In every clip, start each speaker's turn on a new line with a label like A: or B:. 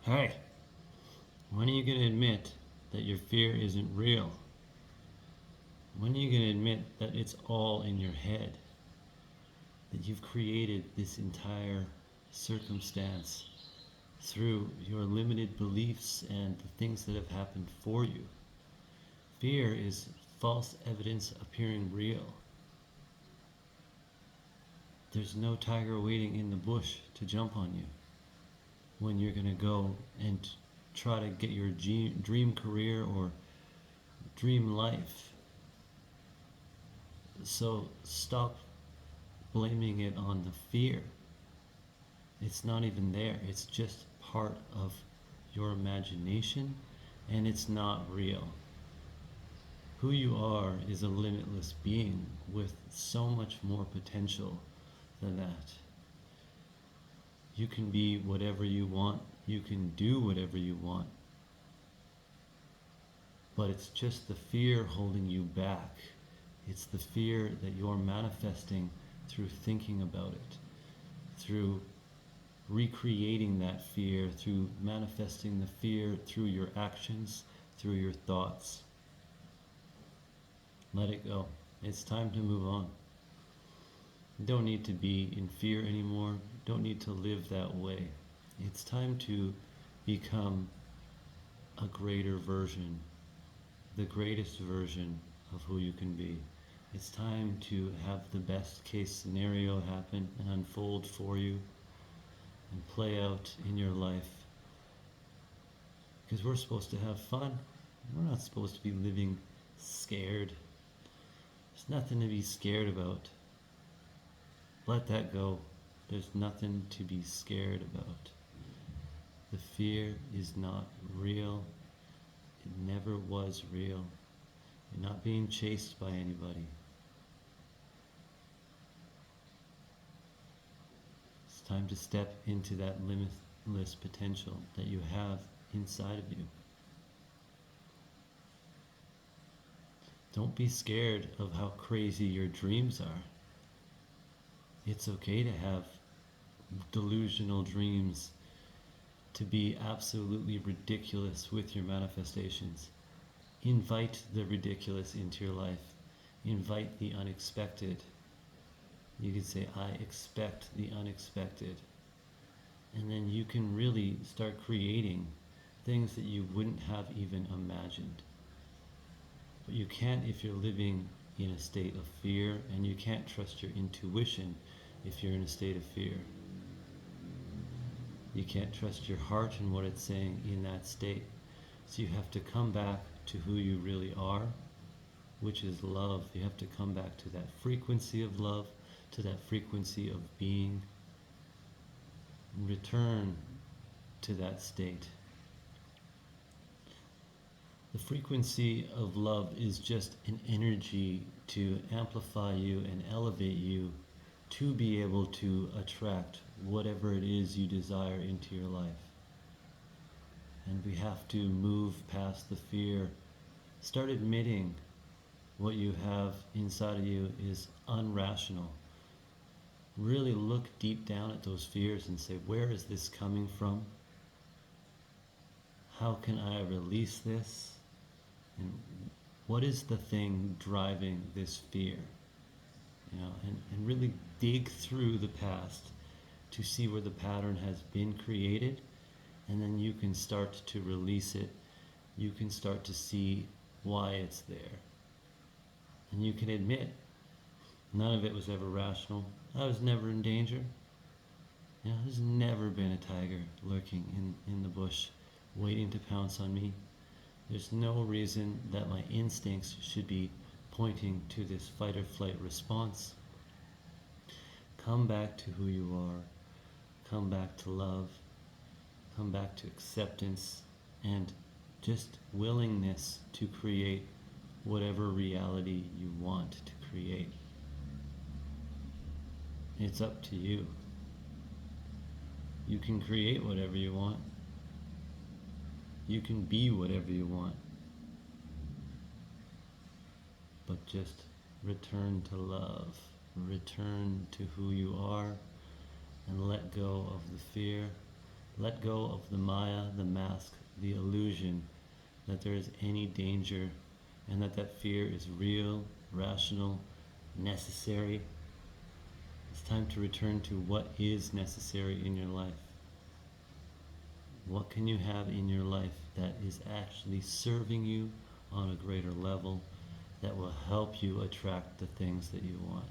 A: Hey, when are you going to admit that your fear isn't real? When are you going to admit that it's all in your head? That you've created this entire circumstance through your limited beliefs and the things that have happened for you? Fear is false evidence appearing real. There's no tiger waiting in the bush to jump on you when you're going to go and try to get your dream career or dream life. So stop blaming it on the fear. It's not even there. It's just part of your imagination and it's not real. Who you are is a limitless being with so much more potential than that. You can be whatever you want. You can do whatever you want. But it's just the fear holding you back. It's the fear that you're manifesting through thinking about it, through recreating that fear, through manifesting the fear through your actions, through your thoughts. Let it go. It's time to move on. You don't need to be in fear anymore. You don't need to live that way. It's time to become a greater version, the greatest version of who you can be. It's time to have the best case scenario happen and unfold for you and play out in your life. Because we're supposed to have fun. We're not supposed to be living scared. There's nothing to be scared about. Let that go. There's nothing to be scared about. The fear is not real. It never was real. You're not being chased by anybody. It's time to step into that limitless potential that you have inside of you. Don't be scared of how crazy your dreams are. It's okay to have delusional dreams, to be absolutely ridiculous with your manifestations. Invite the ridiculous into your life. Invite the unexpected. You could say, I expect the unexpected. And then you can really start creating things that you wouldn't have even imagined. But you can't if you're living in a state of fear, and you can't trust your intuition if you're in a state of fear. You can't trust your heart and what it's saying in that state. So you have to come back to who you really are, which is love. You have to come back to that frequency of love, to that frequency of being. Return to that state. The frequency of love is just an energy to amplify you and elevate you to be able to attract whatever it is you desire into your life. And we have to move past the fear. Start admitting what you have inside of you is unrational. Really look deep down at those fears and say, where is this coming from? How can I release this? And what is the thing driving this fear? And really dig through the past to see where the pattern has been created, and then you can start to release it. You can start to see why it's there. And you can admit, none of it was ever rational. I was never in danger. There's never been a tiger lurking in the bush waiting to pounce on me. There's no reason that my instincts should be pointing to this fight or flight response. Come back to who you are. Come back to love. Come back to acceptance and just willingness to create whatever reality you want to create. It's up to you. You can create whatever you want. You can be whatever you want. But just return to love. Return to who you are and let go of the fear. Let go of the Maya, the mask, the illusion that there is any danger and that fear is real, rational, necessary. It's time to return to what is necessary in your life. What can you have in your life that is actually serving you on a greater level, that will help you attract the things that you want?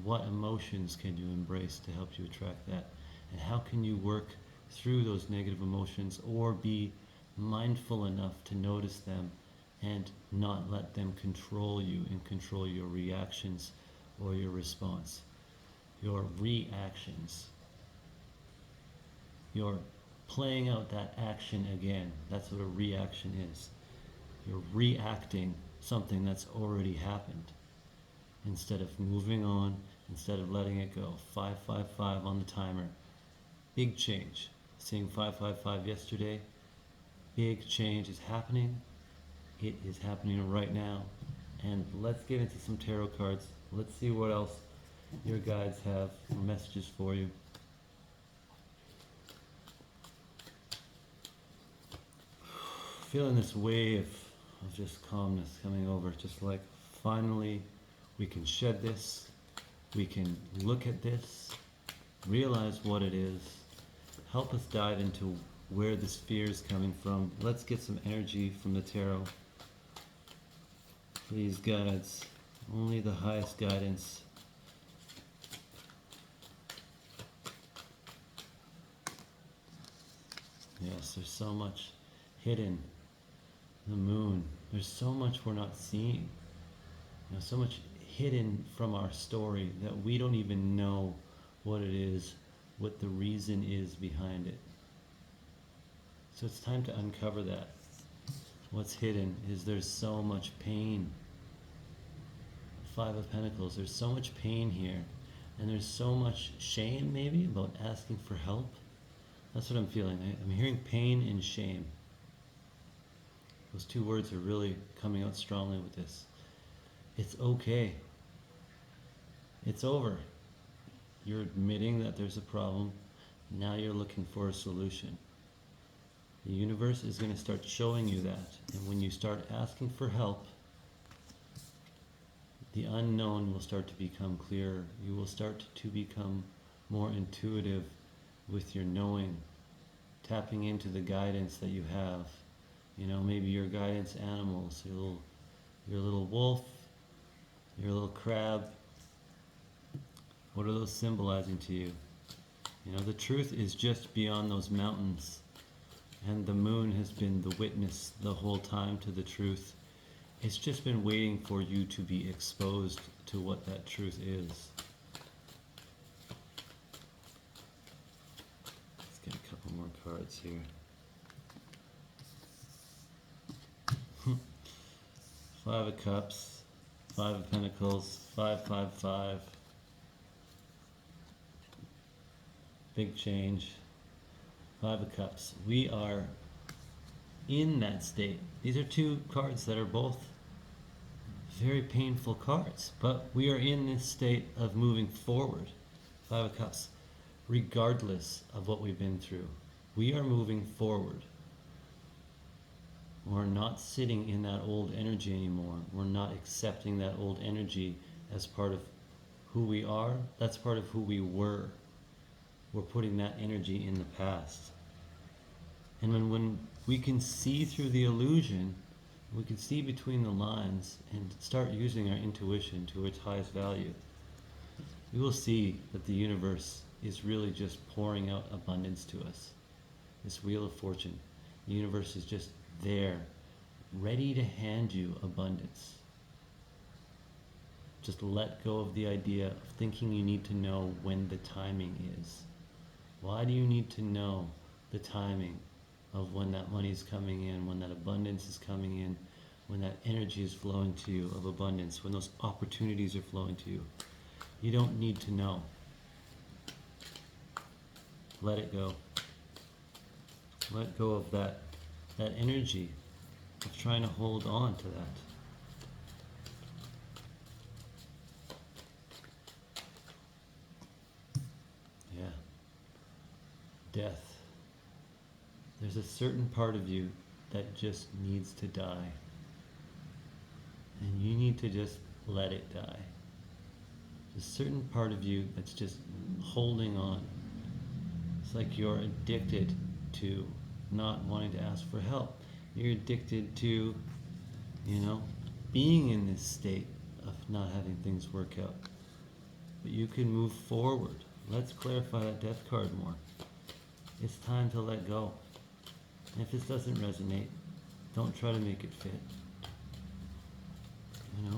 A: What emotions can you embrace to help you attract that? And how can you work through those negative emotions, or be mindful enough to notice them and not let them control you and control your reactions or your response? Your reactions. You're playing out that action again. That's what a reaction is. You're reacting something that's already happened. Instead of moving on, instead of letting it go. 555 on the timer. Big change. Seeing 555 yesterday. Big change is happening. It is happening right now. And let's get into some tarot cards. Let's see what else your guides have messages for you. Feeling this wave of just calmness coming over, just like finally we can shed this, we can look at this, realize what it is, help us dive into where this fear is coming from. Let's get some energy from the tarot. Please, guides, only the highest guidance. Yes, there's so much hidden. The moon, there's so much we're not seeing. So much hidden from our story that we don't even know what it is, what the reason is behind it. So it's time to uncover that. What's hidden is there's so much pain. Five of Pentacles, there's so much pain here. And there's so much shame maybe about asking for help. That's what I'm feeling. I'm hearing pain and shame. Those two words are really coming out strongly with this. It's okay. It's over. You're admitting that there's a problem. Now you're looking for a solution. The universe is going to start showing you that. And when you start asking for help, the unknown will start to become clearer. You will start to become more intuitive with your knowing, tapping into the guidance that you have. You know, maybe your guidance animals, your little wolf, your little crab. What are those symbolizing to you? You know, the truth is just beyond those mountains. And the moon has been the witness the whole time to the truth. It's just been waiting for you to be exposed to what that truth is. Let's get a couple more cards here. Five of Cups, Five of Pentacles, 555. Big change. Five of Cups. We are in that state. These are two cards that are both very painful cards, but we are in this state of moving forward. Five of Cups. Regardless of what we've been through, we are moving forward. We're not sitting in that old energy anymore. We're not accepting that old energy as part of who we are. That's part of who we were. We're putting that energy in the past. And when we can see through the illusion, we can see between the lines and start using our intuition to its highest value, we will see that the universe is really just pouring out abundance to us. This Wheel of Fortune. The universe is just there, ready to hand you abundance. Just let go of the idea of thinking you need to know when the timing is. Why do you need to know the timing of when that money is coming in, when that abundance is coming in, when that energy is flowing to you of abundance, when those opportunities are flowing to you? You don't need to know. Let it go. Let go of that energy of trying to hold on to that. Yeah. death. There's a certain part of you that just needs to die. And you need to just let it die. There's a certain part of you that's just holding on. It's like you're addicted to not wanting to ask for help. You're addicted to, being in this state of not having things work out. But you can move forward. Let's clarify that death card more. It's time to let go. And if this doesn't resonate, don't try to make it fit. Yeah.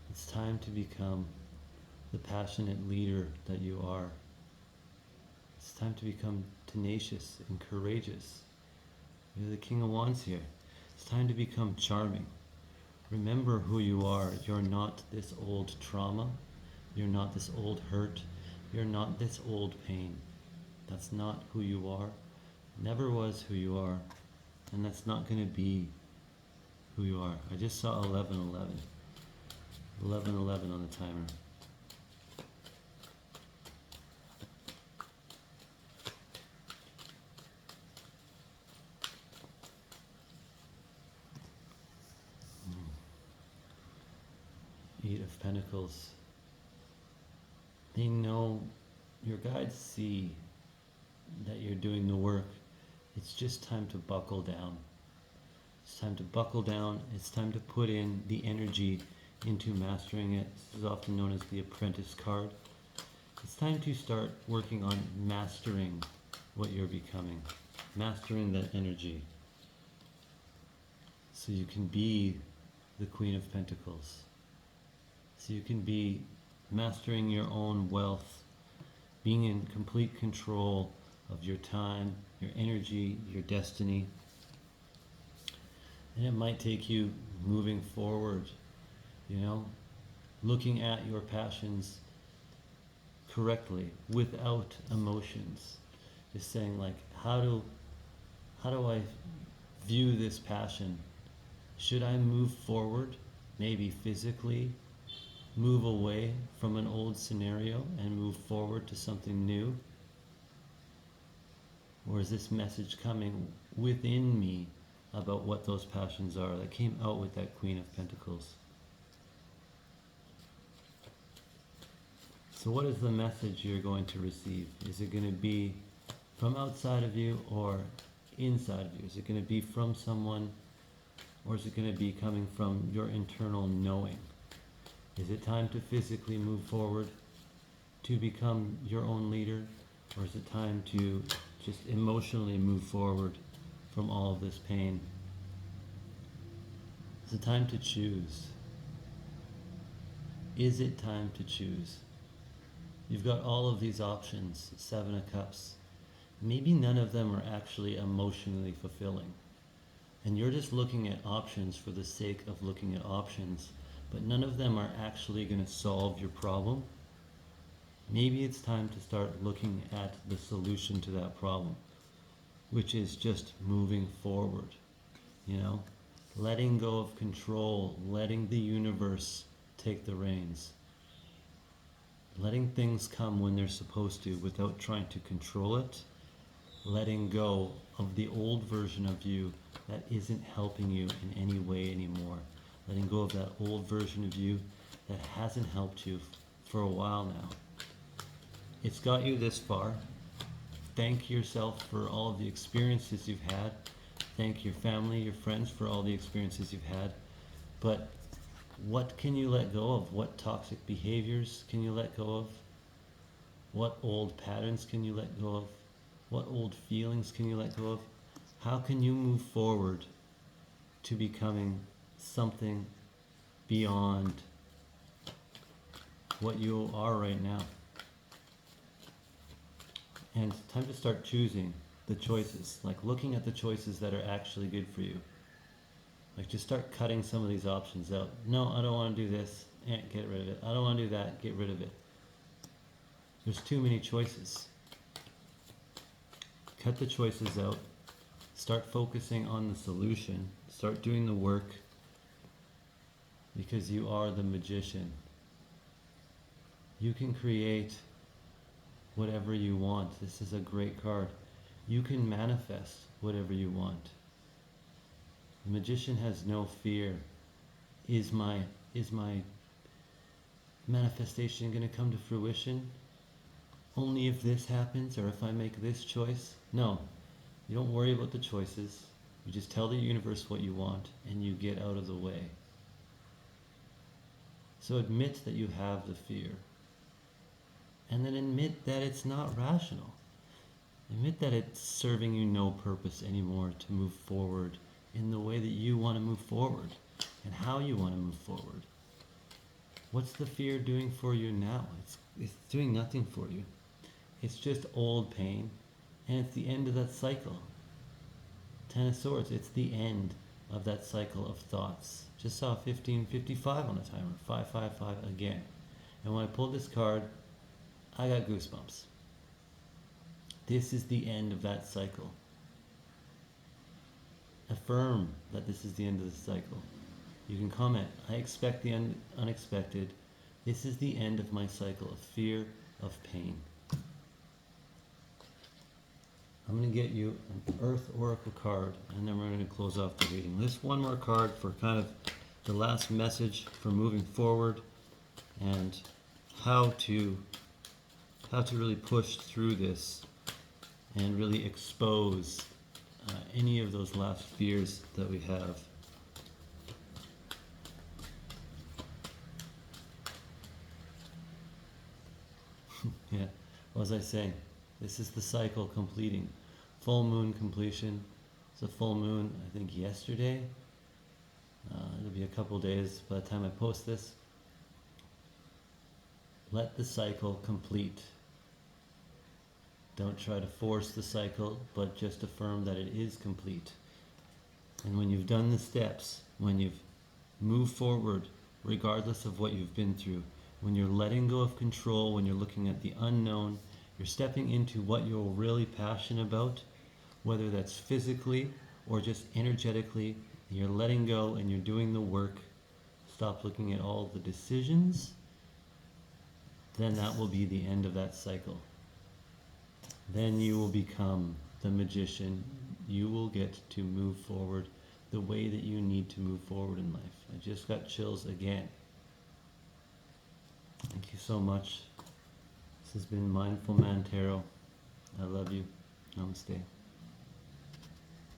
A: It's time to become the passionate leader that you are. It's time to become tenacious and courageous. You're the King of Wands here. It's time to become charming. Remember who you are. You're not this old trauma. You're not this old hurt. You're not this old pain. That's not who you are. Never was who you are. And that's not going to be who you are. I just saw 1111. 1111 on the timer. Eight of Pentacles. They know, your guides see that you're doing the work. It's just time to buckle down. It's time to buckle down. It's time to put in the energy into mastering it. This is often known as the apprentice card. It's time to start working on mastering what you're becoming. Mastering that energy. So you can be the Queen of Pentacles. So you can be mastering your own wealth, being in complete control of your time, your energy, your destiny. And it might take you moving forward, looking at your passions correctly, without emotions. Just saying, like, how do I view this passion? Should I move forward, maybe physically, move away from an old scenario and move forward to something new? Or is this message coming within me about what those passions are that came out with that Queen of Pentacles? So what is the message you're going to receive? Is it going to be from outside of you or inside of you? Is it going to be from someone, or is it going to be coming from your internal knowing? Is it time to physically move forward to become your own leader, or is it time to just emotionally move forward from all of this pain? Is it time to choose? Is it time to choose? You've got all of these options, 7 of Cups. Maybe none of them are actually emotionally fulfilling. And you're just looking at options for the sake of looking at options, but none of them are actually going to solve your problem. Maybe it's time to start looking at the solution to that problem, which is just moving forward, letting go of control, letting the universe take the reins, letting things come when they're supposed to without trying to control it, letting go of the old version of you that isn't helping you in any way anymore, letting go of that old version of you that hasn't helped you for a while now. It's got you this far. Thank yourself for all of the experiences you've had. Thank your family, your friends for all the experiences you've had. But what can you let go of? What toxic behaviors can you let go of? What old patterns can you let go of? What old feelings can you let go of? How can you move forward to becoming something beyond what you are right now? And it's time to start choosing the choices, like looking at the choices that are actually good for you. Like, just start cutting some of these options out. No, I don't want to do this. Get rid of it. I don't want to do that. Get rid of it. There's too many choices. Cut the choices out. Start focusing on the solution. Start doing the work. because you are the magician. You can create whatever you want. This is a great card. You can manifest whatever you want. The magician has no fear. Is my manifestation going to come to fruition only if this happens or if I make this choice? No. You don't worry about the choices. You just tell the universe what you want and you get out of the way. So admit that you have the fear. And then admit that it's not rational. Admit that it's serving you no purpose anymore to move forward in the way that you want to move forward and how you want to move forward. What's the fear doing for you now? It's doing nothing for you. It's just old pain, and it's the end of that cycle. Ten of Swords, it's the end of that cycle of thoughts. Just saw 1555 on the timer, 555 again. And when I pulled this card, I got goosebumps. This is the end of that cycle. Affirm that this is the end of the cycle. You can comment, I expect the unexpected. This is the end of my cycle of fear, of pain. I'm going to get you an Earth Oracle card, and then we're going to close off the reading. This one more card for kind of the last message for moving forward and how to really push through this and really expose any of those last fears that we have. Yeah, what was I saying? This is the cycle completing. Full moon completion. It's a full moon, I think, yesterday. It'll be a couple days by the time I post this. Let the cycle complete. Don't try to force the cycle, but just affirm that it is complete. And when you've done the steps, when you've moved forward, regardless of what you've been through, when you're letting go of control, when you're looking at the unknown, you're stepping into what you're really passionate about, whether that's physically or just energetically, and you're letting go and you're doing the work. Stop looking at all the decisions. Then that will be the end of that cycle. Then you will become the magician. You will get to move forward the way that you need to move forward in life. I just got chills again. Thank you so much. This has been Mindful Man Tarot. I love you. Namaste.